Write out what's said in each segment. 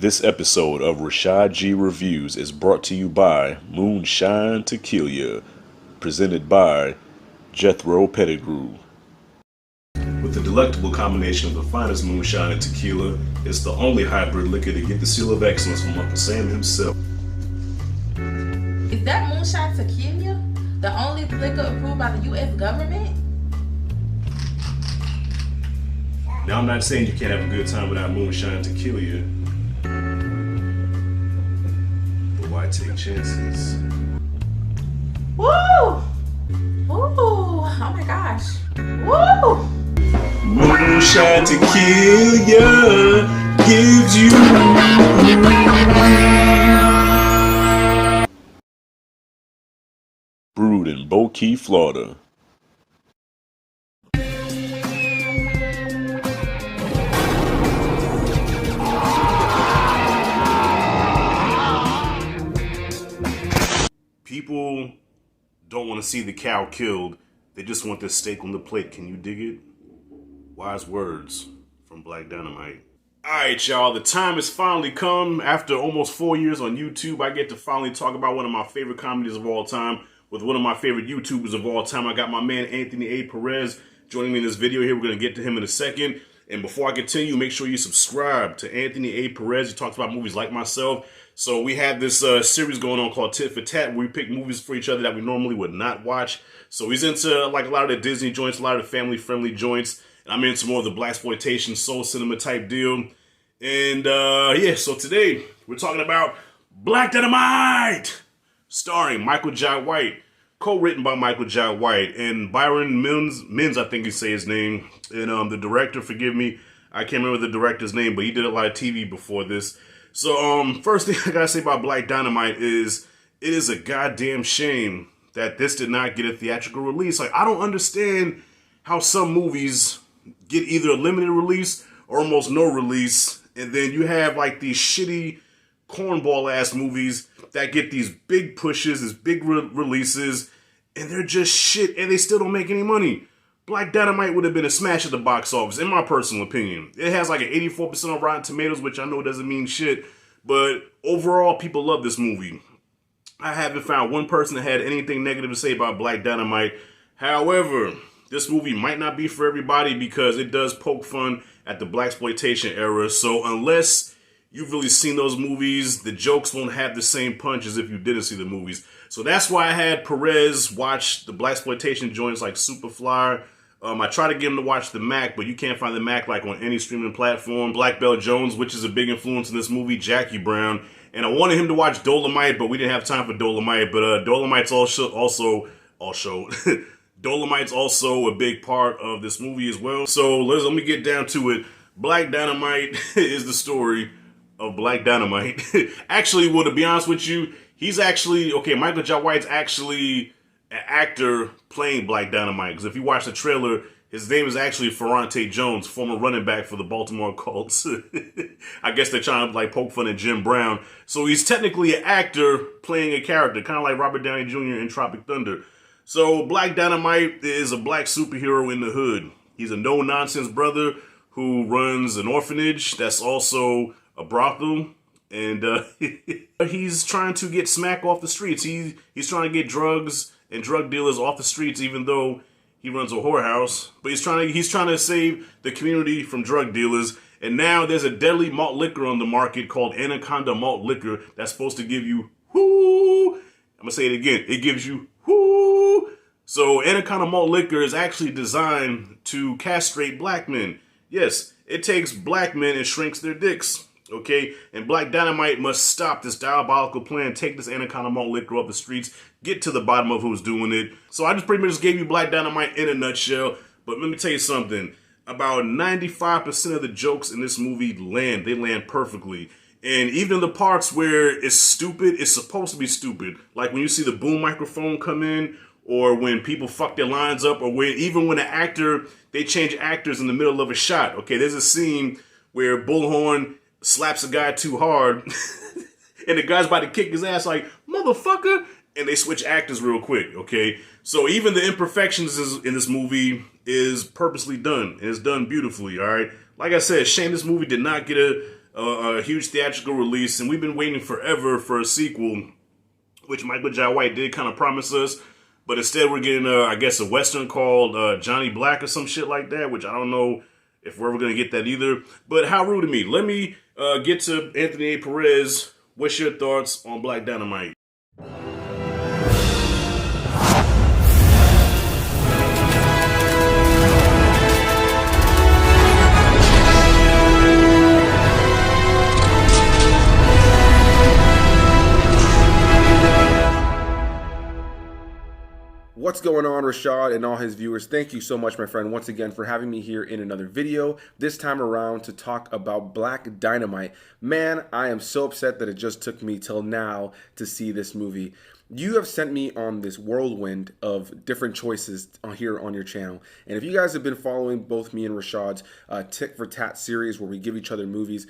This episode of Rashad G Reviews is brought to you by Moonshine Tequila, presented by Jethro Pettigrew. With the delectable combination of the finest moonshine and tequila, it's the only hybrid liquor to get the seal of excellence from Uncle Sam himself. Is that moonshine tequila the only liquor approved by the U.S. government? Now, I'm not saying you can't have a good time without moonshine tequila, but why take chances? Woo! Ooh! Oh my gosh! Woo! Moonshine tequila gives you brewed in Bokey, Florida. People don't want to see the cow killed. They just want the steak on the plate. Can you dig it? Wise words from Black Dynamite. Alright, y'all. The time has finally come. After almost 4 years on YouTube, I get to finally talk about one of my favorite comedies of all time with one of my favorite YouTubers of all time. I got my man Anthony A. Perez joining me in this video here. We're going to get to him in a second. And before I continue, make sure you subscribe to Anthony A. Perez. He talks about movies like myself. So we have this series going on called Tit for Tat, where we pick movies for each other that we normally would not watch. So he's into like a lot of the Disney joints, a lot of the family-friendly joints. And I'm into more of the blaxploitation, soul cinema type deal. And yeah, so today we're talking about Black Dynamite, starring Michael Jai White, co-written by Michael Jai White and Byron Mins, I think you say his name. And the director, forgive me, I can't remember the director's name, but he did a lot of TV before this. So first thing I gotta say about Black Dynamite is it is a goddamn shame that this did not get a theatrical release. Like, I don't understand how some movies get either a limited release or almost no release, and then you have like these shitty cornball ass movies that get these big pushes, these big releases, and they're just shit, and they still don't make any money. Black Dynamite would have been a smash at the box office, in my personal opinion. It has like an 84% on Rotten Tomatoes, which I know doesn't mean shit, but overall, people love this movie. I haven't found one person that had anything negative to say about Black Dynamite. However, this movie might not be for everybody because it does poke fun at the blaxploitation era. So unless you've really seen those movies, the jokes won't have the same punch as if you didn't see the movies. So that's why I had Perez watch the blaxploitation joints like Superfly. I tried to get him to watch The Mac, but you can't find The Mac like on any streaming platform. Black Belt Jones, which is a big influence in this movie, Jackie Brown. And I wanted him to watch Dolomite, but we didn't have time for Dolomite. But Dolomite's Dolomite's also a big part of this movie as well. So let me get down to it. Black Dynamite is the story of Black Dynamite. Actually, well, to be honest with you, he's actually, okay, Michael Jai White's actually an actor playing Black Dynamite. Because if you watch the trailer, his name is actually Ferrante Jones, former running back for the Baltimore Colts. I guess they're trying to like poke fun at Jim Brown. So he's technically an actor playing a character, kind of like Robert Downey Jr. in Tropic Thunder. So Black Dynamite is a black superhero in the hood. He's a no-nonsense brother who runs an orphanage that's also a brothel. And he's trying to get smack off the streets. He's trying to get drugs and drug dealers off the streets, even though he runs a whorehouse. But he's trying to save the community from drug dealers. And now there's a deadly malt liquor on the market called Anaconda Malt Liquor that's supposed to give you whoo. I'm gonna say it again. It gives you whoo. So Anaconda Malt Liquor is actually designed to castrate black men. Yes, it takes black men and shrinks their dicks. Okay, and Black Dynamite must stop this diabolical plan, take this Anaconda Malt Liquor off the streets, get to the bottom of who's doing it. So I just pretty much gave you Black Dynamite in a nutshell, but let me tell you something. About 95% of the jokes in this movie land. They land perfectly. And even the parts where it's stupid, it's supposed to be stupid. Like when you see the boom microphone come in, or when people fuck their lines up, or even when they change actors in the middle of a shot. Okay, there's a scene where Bullhorn slaps a guy too hard and the guy's about to kick his ass like, motherfucker, and they switch actors real quick, okay? So even the imperfections in this movie is purposely done, and it's done beautifully, all right? Like I said, shame this movie did not get a a huge theatrical release, and we've been waiting forever for a sequel, which Michael Jai White did kind of promise us. But instead, we're getting, I guess, a Western called Johnny Black or some shit like that, which I don't know if we're ever going to get that either. But how rude of me. Let me get to Anthony A. Perez. What's your thoughts on Black Dynamite? What's going on, Rashad and all his viewers? Thank you so much, my friend, once again for having me here in another video, this time around to talk about Black Dynamite. Man, I am so upset that it just took me till now to see this movie. You have sent me on this whirlwind of different choices here on your channel. And if you guys have been following both me and Rashad's Tick for Tat series where we give each other movies,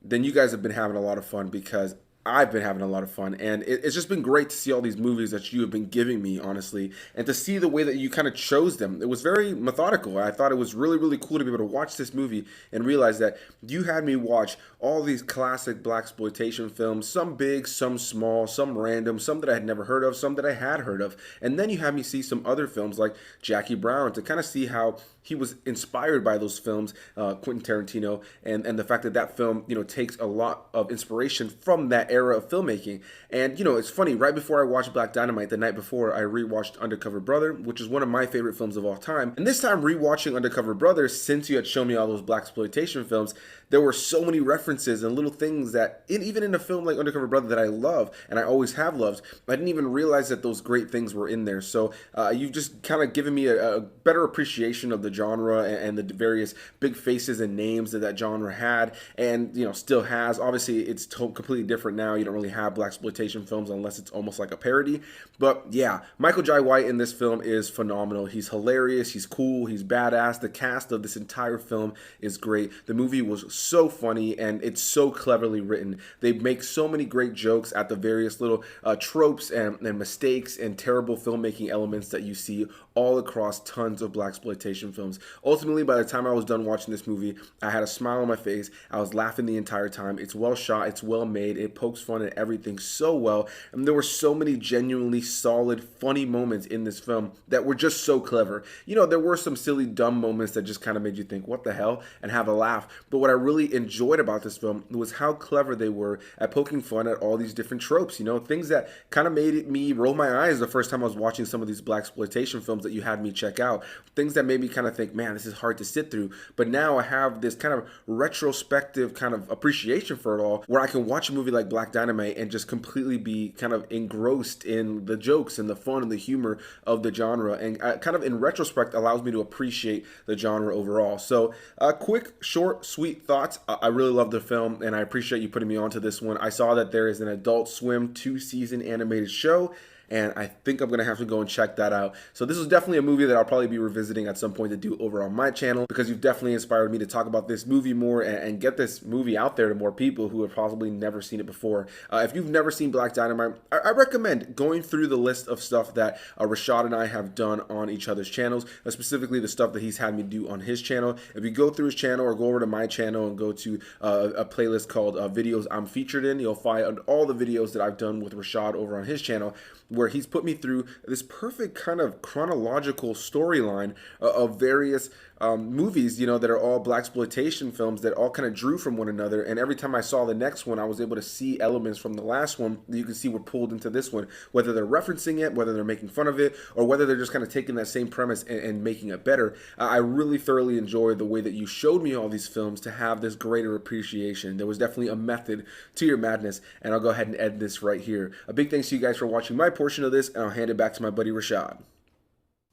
then you guys have been having a lot of fun because I've been having a lot of fun, and it's just been great to see all these movies that you have been giving me, honestly, and to see the way that you kind of chose them. It was very methodical. I thought it was really, really cool to be able to watch this movie and realize that you had me watch all these classic blaxploitation films, some big, some small, some random, some that I had never heard of, some that I had heard of, and then you had me see some other films like Jackie Brown to kind of see how he was inspired by those films, Quentin Tarantino, and the fact that that film, takes a lot of inspiration from that era of filmmaking. And, it's funny, right before I watched Black Dynamite, the night before, I rewatched Undercover Brother, which is one of my favorite films of all time. And this time, rewatching Undercover Brother, since you had shown me all those blaxploitation films, there were so many references and little things that, even in a film like Undercover Brother that I love, and I always have loved, I didn't even realize that those great things were in there. So you've just kind of given me a better appreciation of the genre and the various big faces and names that genre had, and still has. Obviously, it's completely different now. You don't really have blaxploitation films unless it's almost like a parody. But yeah, Michael Jai White in this film is phenomenal. He's hilarious. He's cool. He's badass. The cast of this entire film is great. The movie was so funny, and it's so cleverly written. They make so many great jokes at the various little tropes and mistakes and terrible filmmaking elements that you see all across tons of blaxploitation films. Ultimately, by the time I was done watching this movie, I had a smile on my face. I was laughing the entire time. It's well shot. It's well made. It pokes fun at everything so well. And there were so many genuinely solid, funny moments in this film that were just so clever. There were some silly, dumb moments that just kind of made you think, what the hell? And have a laugh. But what I really enjoyed about this film was how clever they were at poking fun at all these different tropes. Things that kind of made me roll my eyes the first time I was watching some of these blaxploitation films that you had me check out. Things that made me kind of think, man, this is hard to sit through. But now I have this kind of retrospective kind of appreciation for it all, where I can watch a movie like Black Dynamite and just completely be kind of engrossed in the jokes and the fun and the humor of the genre, and kind of in retrospect allows me to appreciate the genre overall. So quick, short, sweet thoughts. I really love the film, and I appreciate you putting me onto this one. I saw that there is an Adult Swim 2-season animated show, and I think I'm going to have to go and check that out. So this is definitely a movie that I'll probably be revisiting at some point to do over on my channel, because you've definitely inspired me to talk about this movie more and get this movie out there to more people who have probably never seen it before. If you've never seen Black Dynamite, I recommend going through the list of stuff that Rashad and I have done on each other's channels, specifically the stuff that he's had me do on his channel. If you go through his channel or go over to my channel and go to a playlist called Videos I'm Featured In, you'll find all the videos that I've done with Rashad over on his channel, where he's put me through this perfect kind of chronological storyline of various movies, that are all blaxploitation films that all kind of drew from one another. And every time I saw the next one, I was able to see elements from the last one that you can see were pulled into this one, whether they're referencing it, whether they're making fun of it, or whether they're just kind of taking that same premise and making it better. I really thoroughly enjoyed the way that you showed me all these films to have this greater appreciation. There was definitely a method to your madness, and I'll go ahead and end this right here. A big thanks to you guys for watching my portion of this, and I'll hand it back to my buddy Rashad.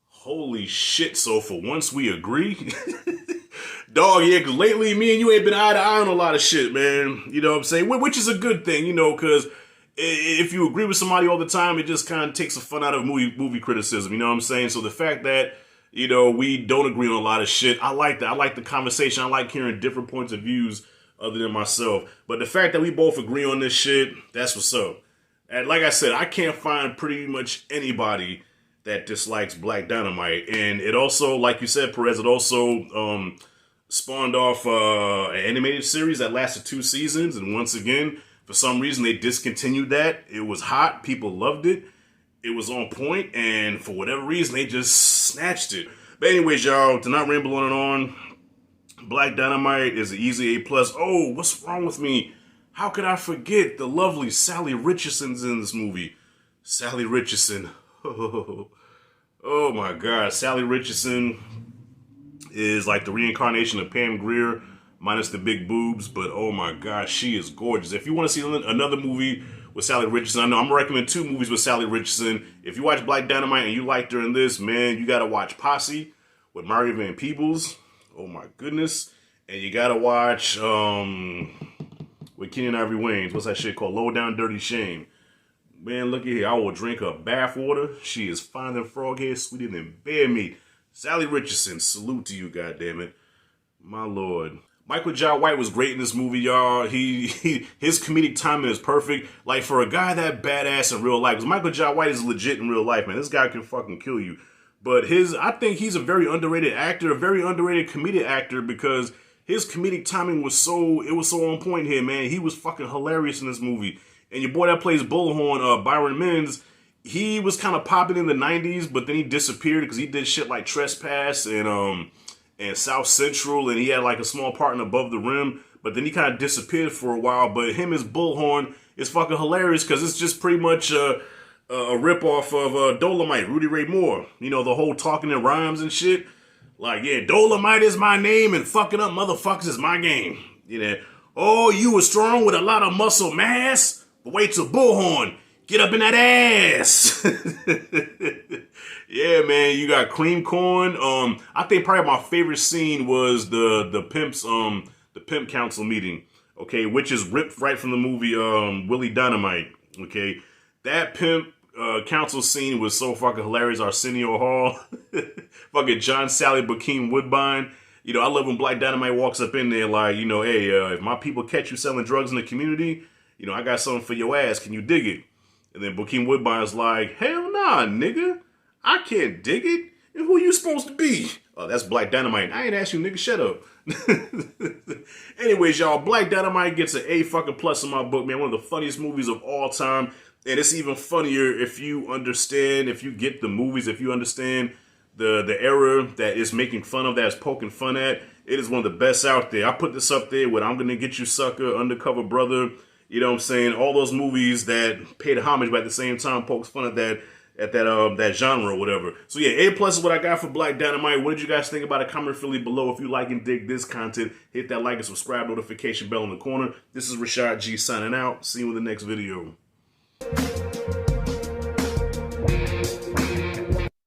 Holy shit, so for once we agree? Dog, yeah, because lately me and you ain't been eye to eye on a lot of shit, man. You know what I'm saying? Which is a good thing, because if you agree with somebody all the time, it just kind of takes the fun out of movie criticism, you know what I'm saying? So the fact that, we don't agree on a lot of shit, I like that. I like the conversation. I like hearing different points of views other than myself. But the fact that we both agree on this shit, that's what's up. And like I said, I can't find pretty much anybody that dislikes Black Dynamite. And it also, like you said, Perez, it also spawned off an animated series that lasted 2 seasons, and once again, for some reason, they discontinued that. It was hot. People loved it. It was on point, and for whatever reason, they just snatched it. But anyways, y'all, to not ramble on and on, Black Dynamite is an easy A+. Oh, what's wrong with me? How could I forget the lovely Sally Richardson's in this movie? Sally Richardson. Oh my God. Sally Richardson is like the reincarnation of Pam Grier, minus the big boobs. But oh my God, she is gorgeous. If you want to see another movie with Sally Richardson, I know I'm going to recommend 2 movies with Sally Richardson. If you watch Black Dynamite and you liked her in this, man, you got to watch Posse with Mario Van Peebles. Oh my goodness. And you got to watch... with Kenyon Ivory Wayans. What's that shit called? Low Down Dirty Shame. Man, look at here. I will drink her bath water. She is finer than frog hair, sweeter than bear meat. Sally Richardson, salute to you, goddammit. My lord. Michael Jai White was great in this movie, y'all. His comedic timing is perfect. Like, for a guy that badass in real life, because Michael Jai White is legit in real life, man. This guy can fucking kill you. But I think he's a very underrated actor, a very underrated comedic actor, because his comedic timing was so on point here, man. He was fucking hilarious in this movie. And your boy that plays Bullhorn, Byron Mins, he was kind of popping in the 90s, but then he disappeared because he did shit like Trespass and South Central, and he had like a small part in Above the Rim, but then he kind of disappeared for a while. But him as Bullhorn is fucking hilarious because it's just pretty much a ripoff of Dolomite, Rudy Ray Moore. You know, the whole talking in rhymes and shit. Like, yeah, Dolomite is my name and fucking up motherfuckers is my game. You know, oh, you were strong with a lot of muscle mass, but wait till Bullhorn, get up in that ass. Yeah, man, you got cream corn. I think probably my favorite scene was the pimp council meeting, okay, which is ripped right from the movie Willie Dynamite, okay. That pimp council scene was so fucking hilarious. Arsenio Hall, fucking John Sally Bakeem Woodbine. You know, I love when Black Dynamite walks up in there like, you know, hey, if my people catch you selling drugs in the community, you know, I got something for your ass. Can you dig it? And then Bakeem Woodbine's like, hell nah, nigga. I can't dig it. And who you supposed to be? Oh, that's Black Dynamite. I ain't asked you, nigga. Shut up. Anyways, y'all, Black Dynamite gets an A fucking plus in my book, man. One of the funniest movies of all time. And it's even funnier if you understand, if you get the movies, if you understand the era that it's making fun of, that it's poking fun at. It is one of the best out there. I put this up there with I'm Gonna Get You Sucker, Undercover Brother. You know what I'm saying? All those movies that paid homage, but at the same time pokes fun at that genre or whatever. So yeah, A+ is what I got for Black Dynamite. What did you guys think about it? Comment freely below. If you like and dig this content, hit that like and subscribe, notification bell in the corner. This is Rashad G signing out. See you in the next video.